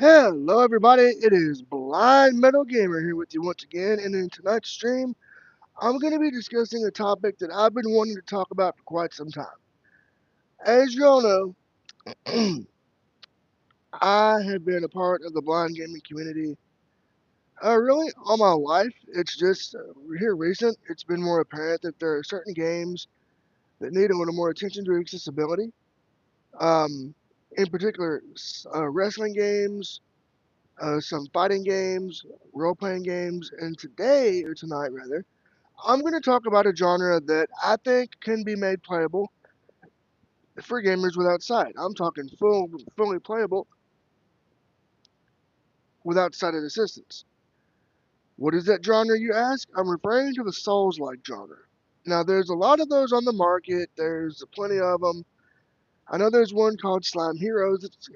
Hello, everybody. It is Blind Metal Gamer here with you once again. And in tonight's stream, I'm going to be discussing a topic that I've been wanting to talk about for quite some time. As you all know, I have been a part of the blind gaming community really all my life. It's just here recent, it's been more apparent that there are certain games that need a little more attention to accessibility. Um, in particular, wrestling games, some fighting games, role playing games, and today, or tonight rather, I'm going to talk about a genre that I think can be made playable for gamers without sight. I'm talking fully playable without sighted assistance. What is that genre, you ask? I'm referring to the Souls like genre. Now, there's a lot of those on the market, there's plenty of them. I know there's one called Slime Heroes that's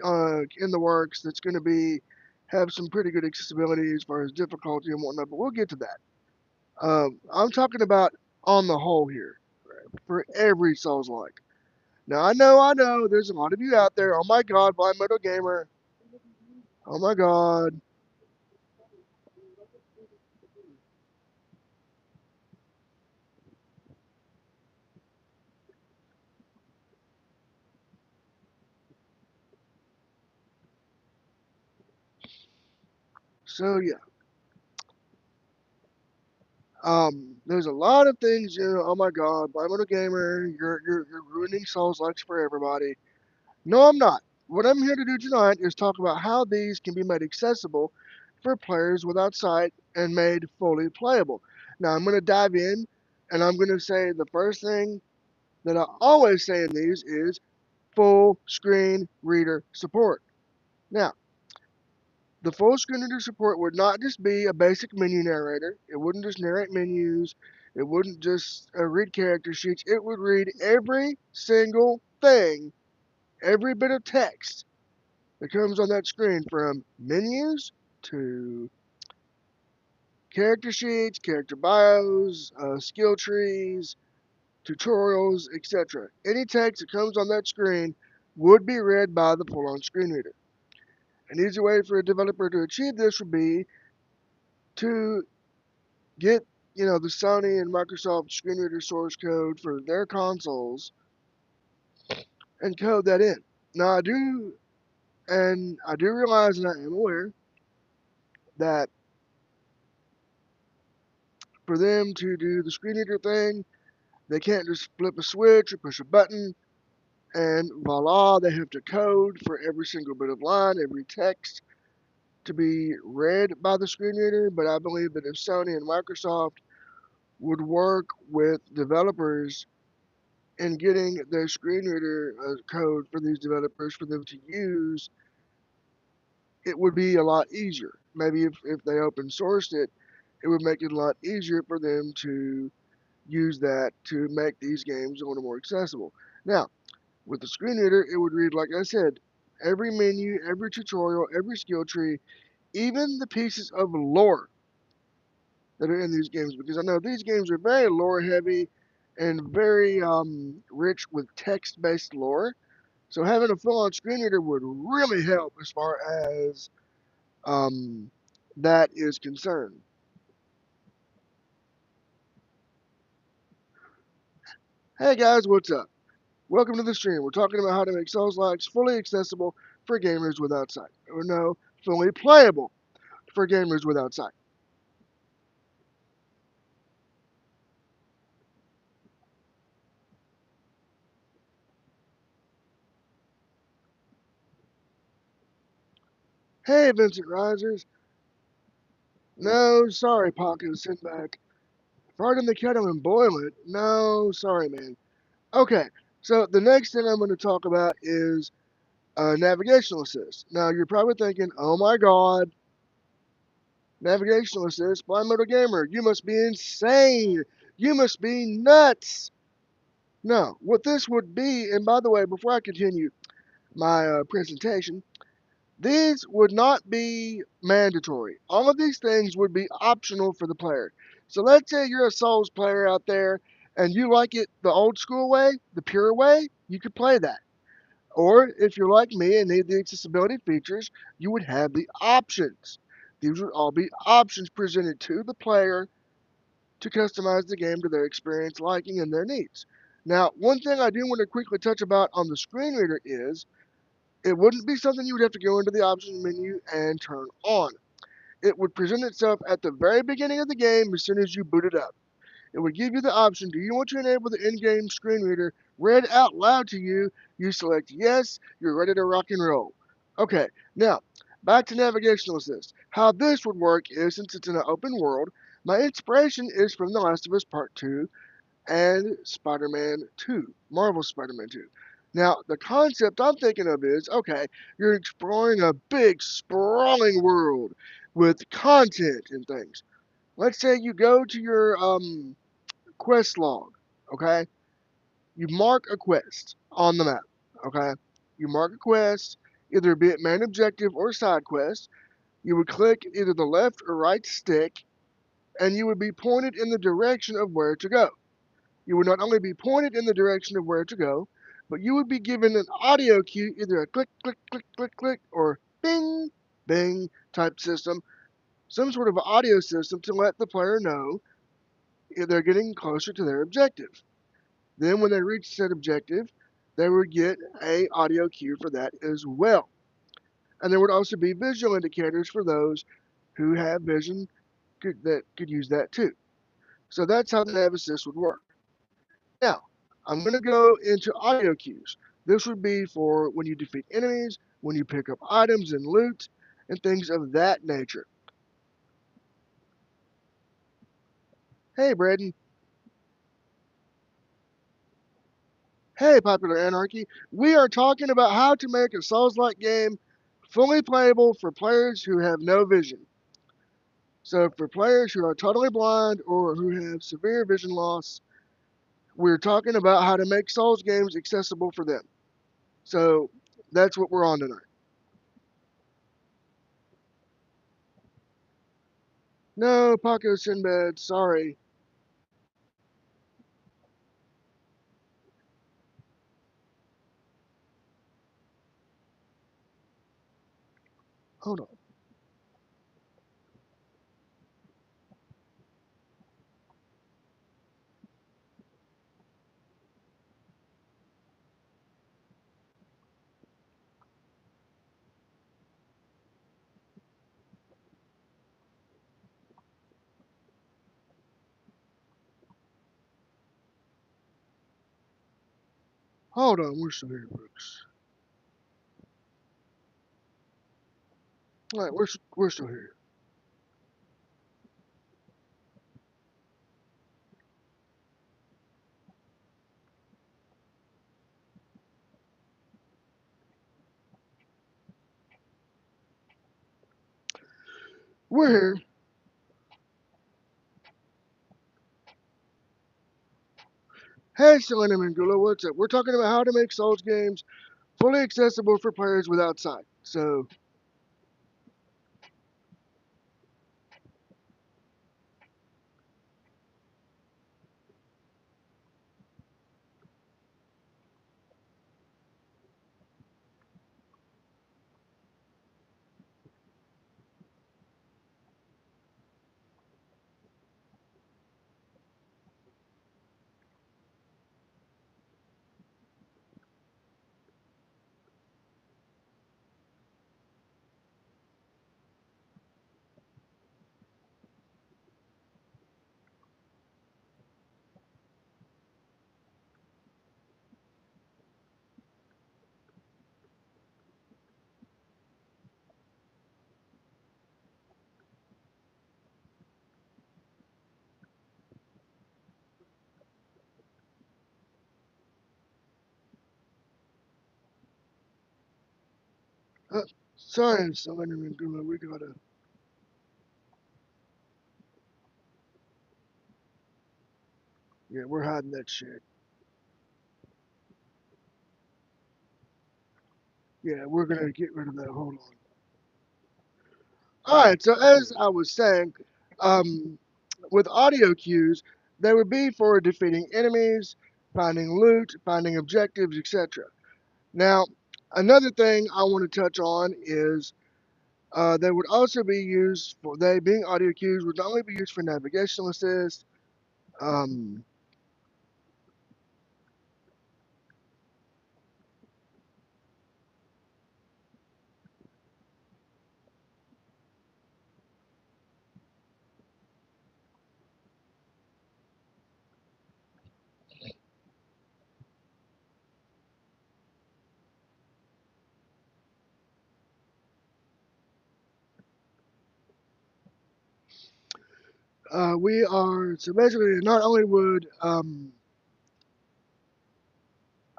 in the works that's going to be have some pretty good accessibility as far as difficulty and whatnot, but we'll get to that. I'm talking about on the whole here for every Souls like. Now I know, there's a lot of you out there. Oh my God, Blind Metal Gamer. Oh my God. So yeah, there's a lot of things. Oh my God, Blind Metal Gamer, you're ruining Souls likes for everybody. No, I'm not. What I'm here to do tonight is talk about how these can be made accessible for players without sight and made fully playable. Now I'm going to dive in, and I'm going to say the first thing that I always say in these is full screen reader support. Now, the full screen reader support would not just be a basic menu narrator. It wouldn't just narrate menus. It wouldn't just read character sheets. It would read every single thing, every bit of text that comes on that screen from menus to character sheets, character bios, skill trees, tutorials, etc. Any text that comes on that screen would be read by the full on screen reader. An easy way for a developer to achieve this would be to get the Sony and Microsoft screen reader source code for their consoles and code that in. Now I do realize and I am aware that for them to do the screen reader thing, they can't just flip a switch or push a button and voila, they have to code for every single bit of line, every text to be read by the screen reader. But I believe that if Sony and Microsoft would work with developers in getting their screen reader code for these developers for them to use, it would be a lot easier. Maybe if they open sourced it, it would make it a lot easier for them to use that to make these games a little more accessible. Now, with the screen reader, it would read, like I said, every menu, every tutorial, every skill tree, even the pieces of lore that are in these games, because I know these games are very lore heavy and very rich with text based lore. So having a full on screen reader would really help as far as um, that is concerned. Hey guys, what's up? Welcome to the stream. We're talking about how to make Souls likes fully accessible for gamers without sight. Or no, fully playable for gamers without sight. Hey, Vincent Risers. No, sorry, Paco, sit back. Pardon the kettle and boil it. No, sorry, man. Okay, so the next thing I'm going to talk about is navigational assist. Now, you're probably thinking, oh my god, navigational assist, Blind Motor Gamer, you must be insane. You must be nuts. No, what this would be, and by the way, before I continue my presentation, these would not be mandatory. All of these things would be optional for the player. So let's say you're a Souls player out there and you like it the old school way, the pure way, you could play that. Or if you're like me and need the accessibility features, you would have the options. These would all be options presented to the player to customize the game to their experience, liking, and their needs. Now, one thing I do want to quickly touch about on the screen reader is it wouldn't be something you would have to go into the options menu and turn on. It would present itself at the very beginning of the game as soon as you boot it up. It would give you the option, do you want to enable the in-game screen reader read out loud to you? You select yes, you're ready to rock and roll. Okay, now back to navigational assist. How this would work is, since it's in an open world, my inspiration is from The Last of Us Part 2 and Spider-Man 2, Marvel's Spider-Man 2. Now, the concept I'm thinking of is, okay, you're exploring a big, sprawling world with content and things. Let's say you go to your quest log, okay? You mark a quest on the map, okay? You mark a quest, either be it main objective or side quest. You would click either the left or right stick, and you would be pointed in the direction of where to go. You would not only be pointed in the direction of where to go, but you would be given an audio cue, either a click, click, click, click, click, or bing, bing type system, some sort of audio system to let the player know if they're getting closer to their objective. Then when they reach said objective, they would get a audio cue for that as well. And there would also be visual indicators for those who have vision that could use that too. So that's how the Nav Assist would work. Now, I'm going to go into audio cues. This would be for when you defeat enemies, when you pick up items and loot, and things of that nature. Hey, Braden. Hey, Popular Anarchy. We are talking about how to make a Souls-like game fully playable for players who have no vision. So, for players who are totally blind or who have severe vision loss, we're talking about how to make Souls games accessible for them. So, that's what we're on tonight. No, Paco Sinbad, sorry. Hold on. Hold on, we're still here, folks. All right, we're still here. We're here. Hey, Selena Mangula, what's up? We're talking about how to make Souls games fully accessible for players without sight. So, uh, sorry, Selena Mangula, we gotta. Yeah, we're hiding that shit. Yeah, we're gonna get rid of that. Hold on. All right, so as I was saying, um, with audio cues, they would be for defeating enemies, finding loot, finding objectives, etc. Now, Another thing I want to touch on is they would also be used for they being audio cues would not only be used for navigational assist. Um, we are so basically not only would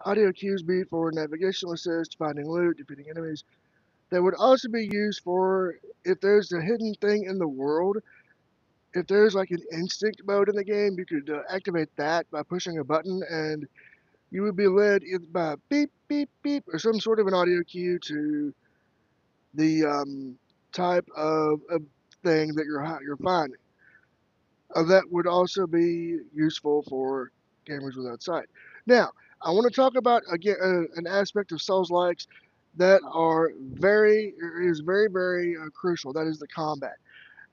audio cues be for navigational assist, finding loot, defeating enemies, they would also be used for if there's a hidden thing in the world. If there's like an instinct mode in the game, you could activate that by pushing a button, and you would be led either by beep, beep, beep, or some sort of an audio cue to the type of thing that you're finding. That would also be useful for gamers without sight. Now, I want to talk about again an aspect of Souls likes that is very very crucial. That is the combat.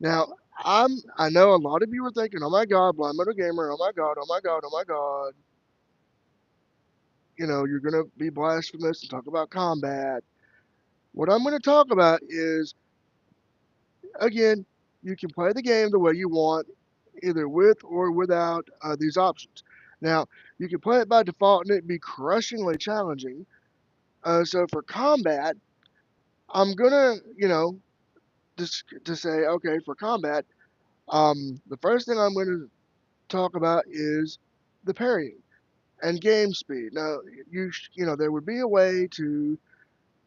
Now, I know a lot of you are thinking, oh my God, Blind Metal Gamer, oh my God, oh my God, oh my God. You know, you're gonna be blasphemous and talk about combat. What I'm gonna talk about is again, you can play the game the way you want, either with or without these options. Now, you can play it by default and it'd be crushingly challenging. So for combat, I'm gonna, just to say, okay, for combat, the first thing I'm gonna talk about is the parrying and game speed. Now, there would be a way to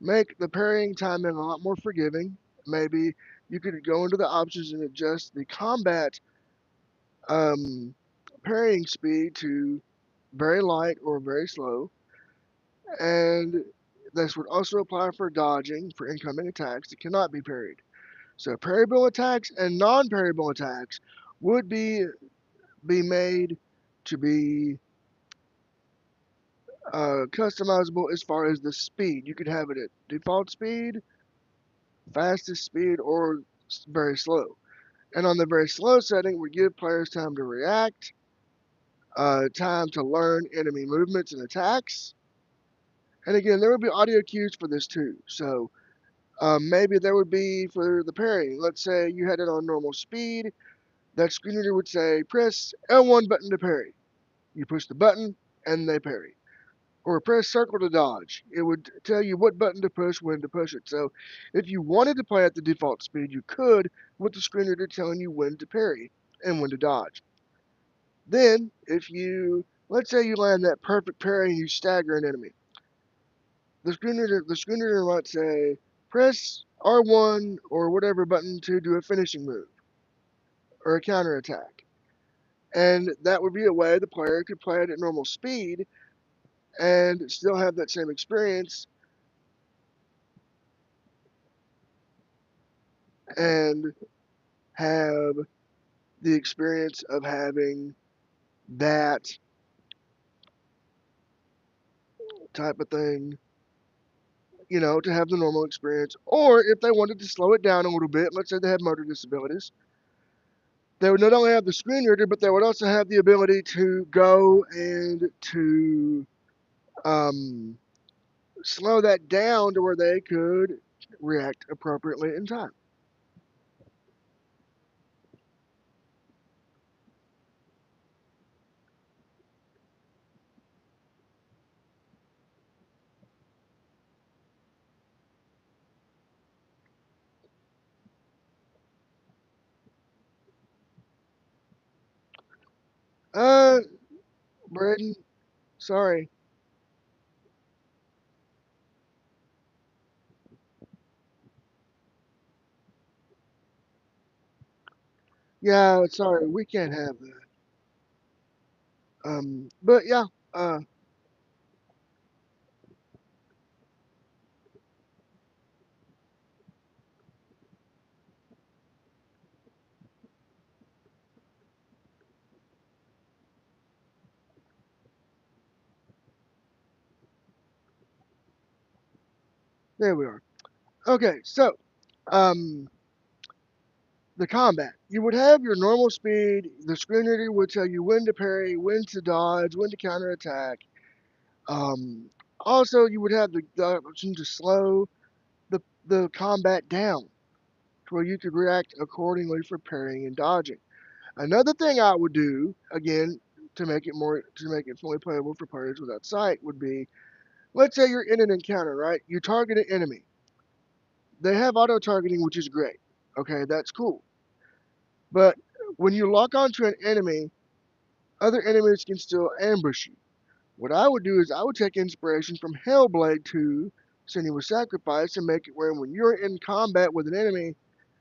make the parrying timing a lot more forgiving. Maybe you could go into the options and adjust the combat um, parrying speed to very light or very slow, and this would also apply for dodging for incoming attacks that cannot be parried. So parryable attacks and non-parryable attacks would be made to be customizable as far as the speed. You could have it at default speed, fastest speed, or very slow. And on the very slow setting, we give players time to react, time to learn enemy movements and attacks. And again, there would be audio cues for this too. So maybe there would be for the parrying. Let's say you had it on normal speed. That screen reader would say, press L1 button to parry. You push the button and they parry. Or press circle to dodge. It would tell you what button to push, when to push it. So if you wanted to play at the default speed, you could with the screen reader telling you when to parry and when to dodge. Then, if let's say you land that perfect parry and you stagger an enemy, the screen reader might say, press R1 or whatever button to do a finishing move or a counter attack. And that would be a way the player could play it at normal speed and still have that same experience and have the experience of having that type of thing, to have the normal experience. Or if they wanted to slow it down a little bit, let's say they have motor disabilities, they would not only have the screen reader, but they would also have the ability to go and to um, slow that down to where they could react appropriately in time. Uh, Braden, sorry. Yeah, sorry, we can't have that. But yeah, uh, There we are. Okay, so um, the combat. You would have your normal speed. The screen reader would tell you when to parry, when to dodge, when to counterattack. Um, Also, you would have the option to slow the combat down to where you could react accordingly for parrying and dodging. Another thing I would do, again, to make it fully playable for players without sight would be, let's say you're in an encounter, right? You target an enemy. They have auto targeting, which is great. Okay, that's cool. But when you lock onto an enemy, other enemies can still ambush you. What I would do is I would take inspiration from Hellblade 2, Senua's Sacrifice, and make it where when you're in combat with an enemy,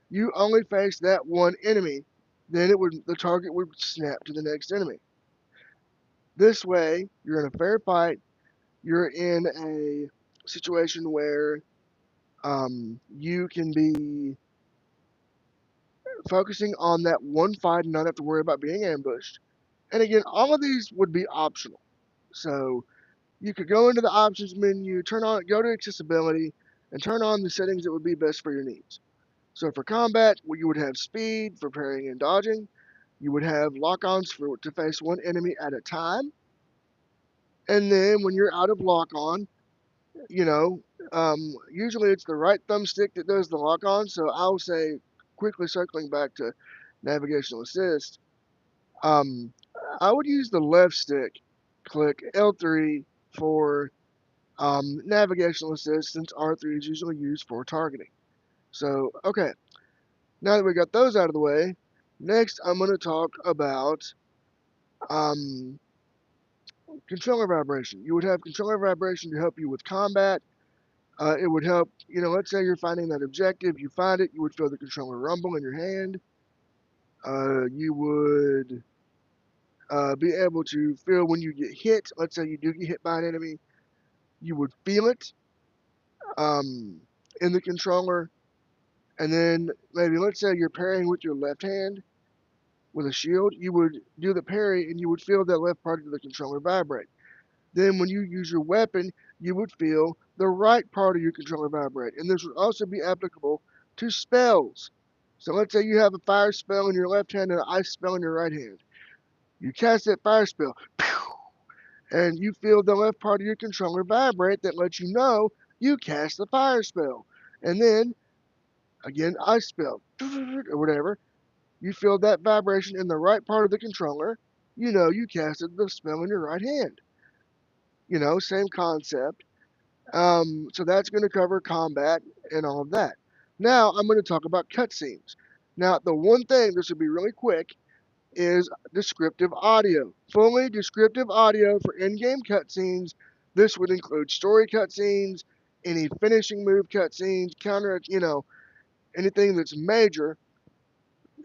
you only face that one enemy. Then the target would snap to the next enemy. This way, you're in a fair fight. You're in a situation where you can be focusing on that one fight and not have to worry about being ambushed. And again, all of these would be optional. So you could go into the options menu, go to accessibility, and turn on the settings that would be best for your needs. So for combat, you would have speed for parrying and dodging. You would have lock-ons to face one enemy at a time. And then when you're out of lock-on, you know, usually it's the right thumbstick that does the lock-on. So I'll say, quickly circling back to navigational assist, um, I would use the left stick, click L3 for navigational assist, since R3 is usually used for targeting. So, okay, now that we got those out of the way, next I'm going to talk about um, controller vibration. You would have controller vibration to help you with combat. It would help, let's say you're finding that objective, you find it, you would feel the controller rumble in your hand. You would be able to feel when you get hit. Let's say you do get hit by an enemy, you would feel it um, in the controller. And then maybe let's say you're parrying with your left hand with a shield, you would do the parry and you would feel that left part of the controller vibrate. Then when you use your weapon, you would feel the right part of your controller vibrate. And this would also be applicable to spells. So let's say you have a fire spell in your left hand and an ice spell in your right hand. You cast that fire spell, and you feel the left part of your controller vibrate that lets you know you cast the fire spell. And then, again, ice spell, or whatever. You feel that vibration in the right part of the controller. You know you casted the spell in your right hand. Same concept. So that's going to cover combat and all of that. Now I'm going to talk about cutscenes. Now, the one thing, this will be really quick, is descriptive audio. Fully descriptive audio for in-game cutscenes. This would include story cutscenes, any finishing move cutscenes, anything that's major.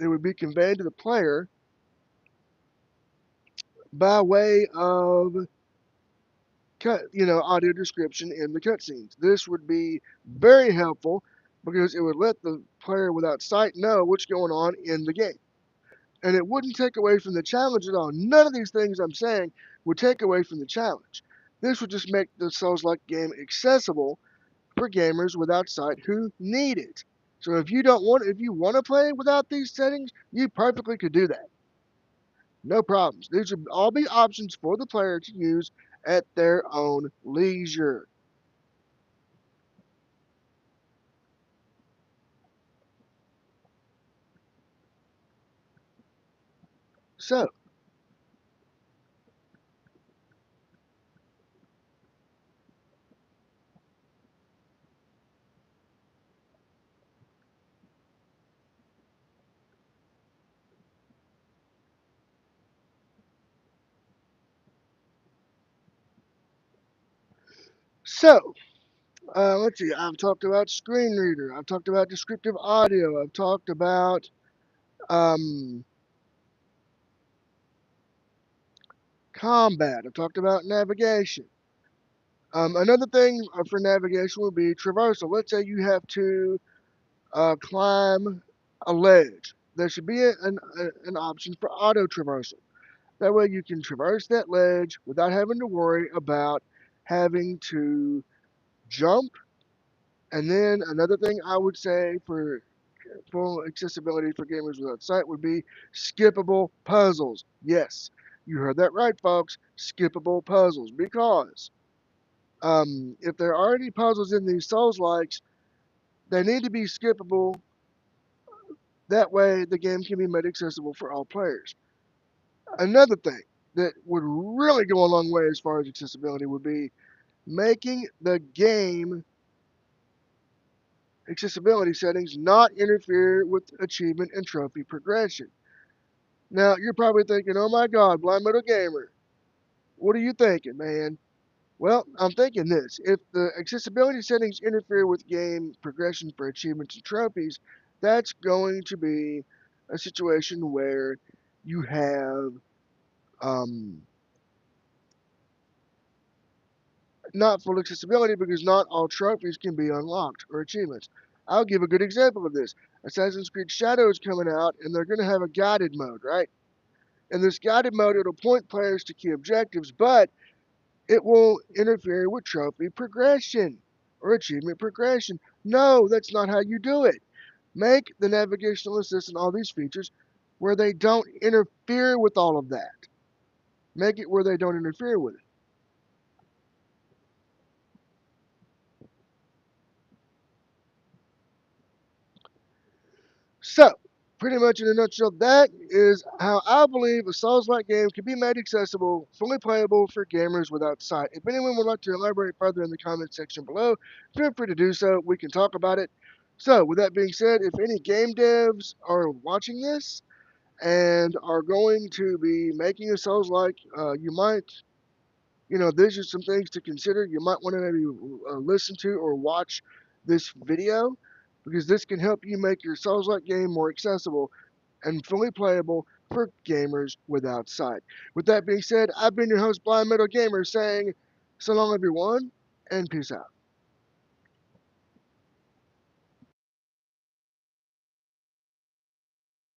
It would be conveyed to the player by way of audio description in the cutscenes. This would be very helpful because it would let the player without sight know what's going on in the game. And it wouldn't take away from the challenge at all. None of these things I'm saying would take away from the challenge. This would just make the Souls-like game accessible for gamers without sight who need it. So if you want to play without these settings, you perfectly could do that. No problems. These would all be options for the player to use at their own leisure. So, so, let's see. I've talked about screen reader. I've talked about descriptive audio. I've talked about um, combat. I've talked about navigation. Another thing for navigation would be traversal. Let's say you have to climb a ledge. There should be an option for auto traversal. That way you can traverse that ledge without having to worry about having to jump And then another thing I would say for full accessibility for gamers without sight would be skippable puzzles. Yes, you heard that right, folks. Skippable puzzles. Because if there are any puzzles in these Souls likes, they need to be skippable. That way, the game can be made accessible for all players. Another thing that would really go a long way as far as accessibility would be making the game accessibility settings not interfere with achievement and trophy progression. Now, you're probably thinking, oh my God, Blind Metal Gamer, what are you thinking, man? Well, I'm thinking this. If the accessibility settings interfere with game progression for achievements and trophies, that's going to be a situation where you have um, not full accessibility because not all trophies can be unlocked or achievements. I'll give a good example of this. Assassin's Creed Shadow is coming out, and they're going to have a guided mode, right? In this guided mode, it'll point players to key objectives, but it will interfere with trophy progression or achievement progression. No, that's not how you do it. Make the navigational assist and all these features where they don't interfere with all of that. Make it where they don't interfere with it. So, pretty much in a nutshell, that is how I believe a Souls-like game can be made accessible, fully playable for gamers without sight. If anyone would like to elaborate further in the comment section below, feel free to do so. We can talk about it. So, with that being said, if any game devs are watching this and are going to be making a Souls-like, you might, these are some things to consider. You might want to maybe listen to or watch this video because this can help you make your Souls-like game more accessible and fully playable for gamers without sight. With that being said, I've been your host, Blind Metal Gamer, saying so long, everyone, and peace out.